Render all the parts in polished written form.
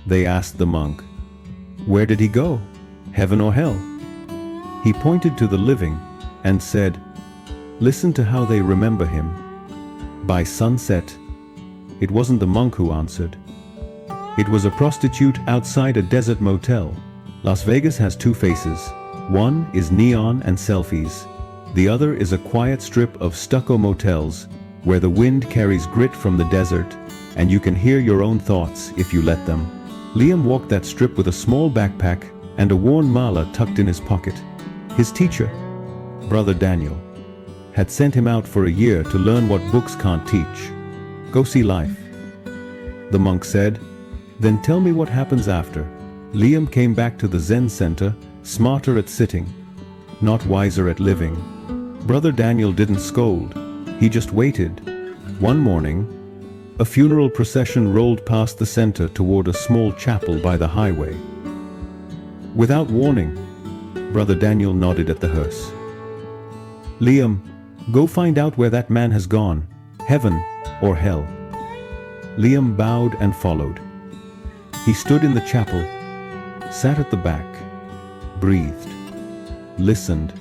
They asked the monk. Where did he go? Heaven or hell? He pointed to the living and said, listen to how they remember him. By sunset. It wasn't the monk who answered. It was a prostitute outside a desert motel. Las Vegas has two faces. One is neon and selfies. The other is a quiet strip of stucco motels where the wind carries grit from the desert and you can hear your own thoughts if you let them. Liam walked that strip with a small backpack and a worn mala tucked in his pocket. His teacher, Brother Daniel, had sent him out for a year to learn what books can't teach. Go see life. The monk said, then tell me what happens after. Liam came back to the Zen center, smarter at sitting, not wiser at living. Brother Daniel didn't scold, he just waited. One morning, a funeral procession rolled past the center toward a small chapel by the highway. Without warning, Brother Daniel nodded at the hearse. Liam, go find out where that man has gone, heaven or hell. Liam bowed and followed. He stood in the chapel, sat at the back, breathed, listened,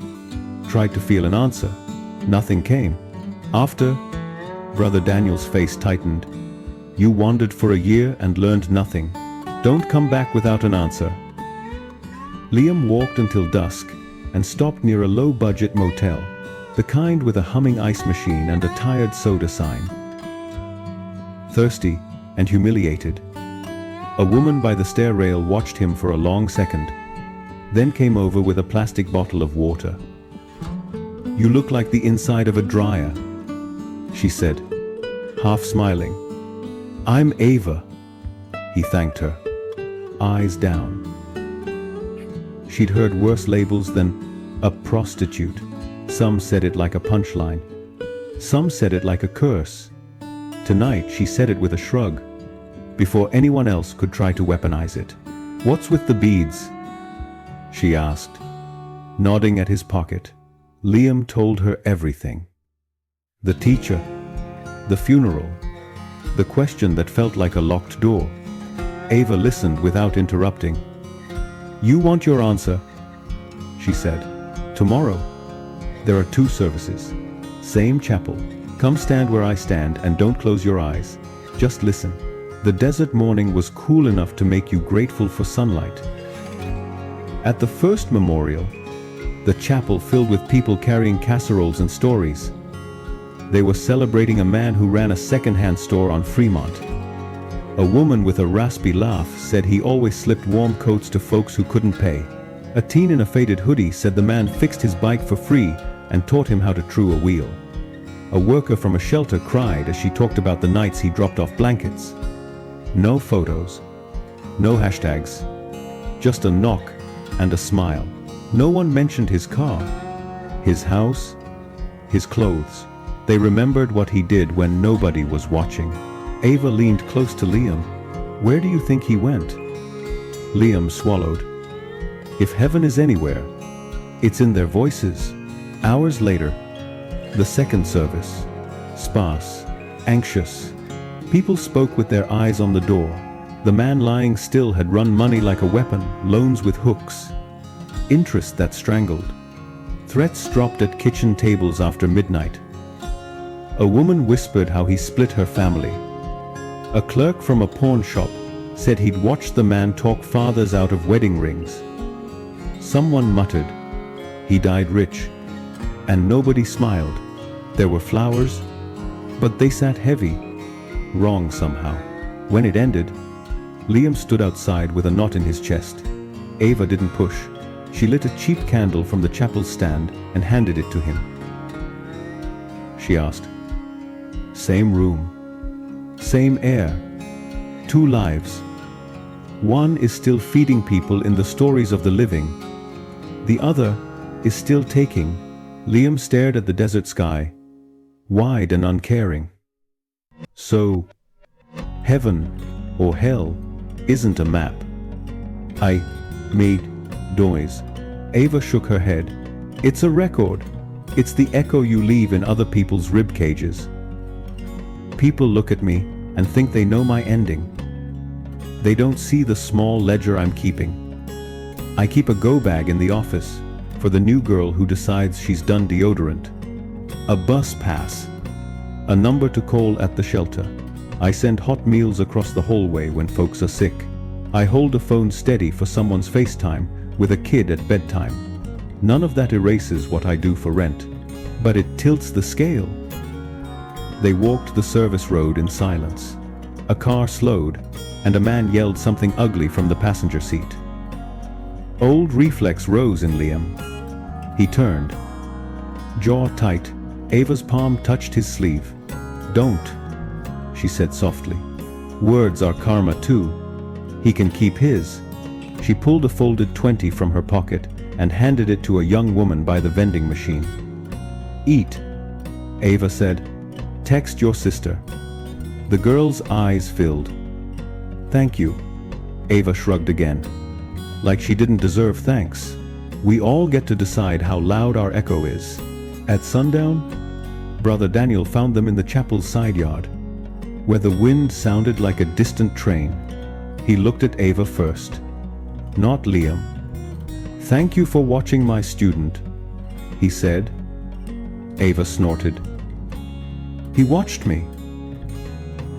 tried to feel an answer. Nothing came. After, Brother Daniel's face tightened. You wandered for a year and learned nothing. Don't come back without an answer. Liam walked until dusk and stopped near a low-budget motel, the kind with a humming ice machine and a tired soda sign. Thirsty and humiliated, a woman by the stair rail watched him for a long second, then came over with a plastic bottle of water. You look like the inside of a dryer, she said, half smiling. I'm Ava, he thanked her, eyes down. She'd heard worse labels than a prostitute. Some said it like a punchline. Some said it like a curse. Tonight she said it with a shrug, before anyone else could try to weaponize it. What's with the beads? She asked, nodding at his pocket. Liam told her everything. The teacher, the funeral, the question that felt like a locked door. Ava listened without interrupting. You want your answer, she said. Tomorrow, there are 2 services. Same chapel. Come stand where I stand and don't close your eyes. Just listen. The desert morning was cool enough to make you grateful for sunlight. At the first memorial, the chapel filled with people carrying casseroles and stories. They were celebrating a man who ran a second-hand store on Fremont. A woman with a raspy laugh said he always slipped warm coats to folks who couldn't pay. A teen in a faded hoodie said the man fixed his bike for free and taught him how to true a wheel. A worker from a shelter cried as she talked about the nights he dropped off blankets. No photos, no hashtags, just a knock and a smile. No one mentioned his car, his house, his clothes. They remembered what he did when nobody was watching. Ava leaned close to Liam. Where do you think he went? Liam swallowed. If heaven is anywhere, it's in their voices. Hours later, the second service. Sparse, anxious. People spoke with their eyes on the door. The man lying still had run money like a weapon, loans with hooks, interest that strangled. Threats dropped at kitchen tables after midnight. A woman whispered how he split her family. A clerk from a pawn shop said he'd watched the man talk fathers out of wedding rings. Someone muttered, he died rich, and nobody smiled. There were flowers, but they sat heavy, wrong somehow. When it ended, Liam stood outside with a knot in his chest. Ava didn't push. She lit a cheap candle from the chapel stand and handed it to him. She asked, same room, same air, 2 lives. One is still feeding people in the stories of the living. The other is still taking. Liam stared at the desert sky, wide and uncaring. So, heaven or hell isn't a map. I made noise. Ava shook her head. It's a record. It's the echo you leave in other people's rib cages. People look at me and think they know my ending. They don't see the small ledger I'm keeping. I keep a go bag in the office for the new girl who decides she's done deodorant. A bus pass. A number to call at the shelter. I send hot meals across the hallway when folks are sick. I hold a phone steady for someone's FaceTime with a kid at bedtime. None of that erases what I do for rent, but it tilts the scale. They walked the service road in silence. A car slowed, and a man yelled something ugly from the passenger seat. Old reflex rose in Liam. He turned. Jaw tight, Ava's palm touched his sleeve. "Don't," she said softly. "Words are karma too. He can keep his." She pulled a folded 20 from her pocket and handed it to a young woman by the vending machine. "Eat," Ava said. "Text your sister." The girl's eyes filled. "Thank you," Ava shrugged again. Like she didn't deserve thanks. We all get to decide how loud our echo is. At sundown, Brother Daniel found them in the chapel's side yard, where the wind sounded like a distant train. He looked at Ava first, not Liam. "Thank you for watching my student," he said. Ava snorted. "He watched me."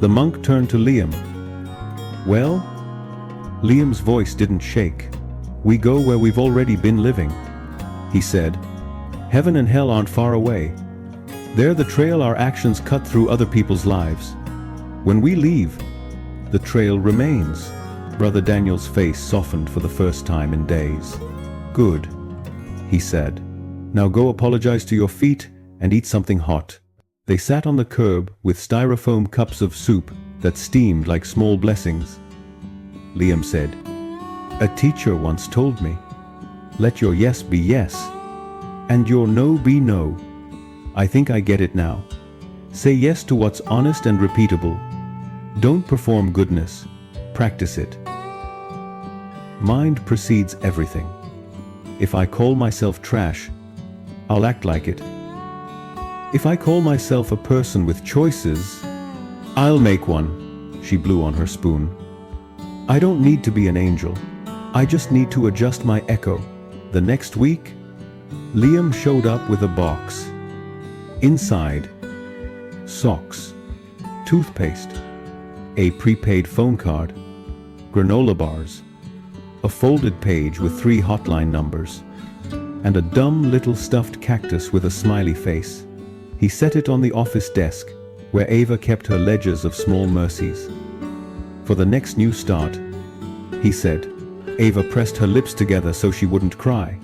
The monk turned to Liam. "Well?" Liam's voice didn't shake. "We go where we've already been living," he said. "Heaven and hell aren't far away. They're the trail our actions cut through other people's lives. When we leave, the trail remains." Brother Daniel's face softened for the first time in days. "Good," he said. "Now go apologize to your feet and eat something hot." They sat on the curb with styrofoam cups of soup that steamed like small blessings. Liam said, "A teacher once told me, let your yes be yes, and your no be no. I think I get it now. Say yes to what's honest and repeatable. Don't perform goodness, practice it." Mind precedes everything. If I call myself trash, I'll act like it. If I call myself a person with choices, I'll make one. She blew on her spoon. I don't need to be an angel. I just need to adjust my echo. The next week, Liam showed up with a box. Inside, socks, toothpaste, a prepaid phone card, granola bars, a folded page with 3 hotline numbers, and a dumb little stuffed cactus with a smiley face. He set it on the office desk, where Ava kept her ledgers of small mercies. For the next new start, he said. Ava pressed her lips together so she wouldn't cry.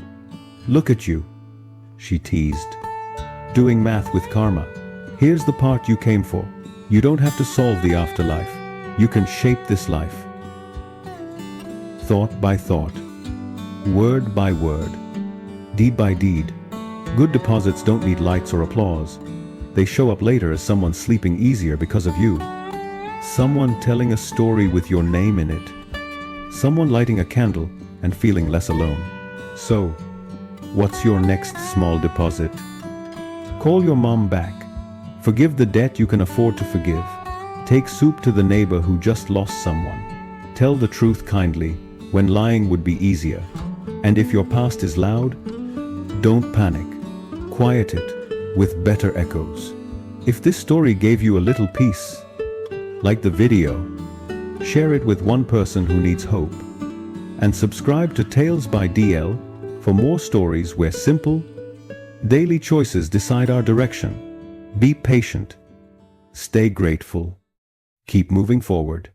"Look at you," she teased. "Doing math with karma. Here's the part you came for. You don't have to solve the afterlife. You can shape this life. Thought by thought, word by word, deed by deed. Good deposits don't need lights or applause. They show up later as someone sleeping easier because of you. Someone telling a story with your name in it. Someone lighting a candle and feeling less alone. So, what's your next small deposit? Call your mom back. Forgive the debt you can afford to forgive. Take soup to the neighbor who just lost someone. Tell the truth kindly when lying would be easier. And if your past is loud, don't panic. Quiet it with better echoes. If this story gave you a little peace, like the video, share it with one person who needs hope. And subscribe to Tales by DL for more stories where simple, daily choices decide our direction. Be patient. Stay grateful. Keep moving forward.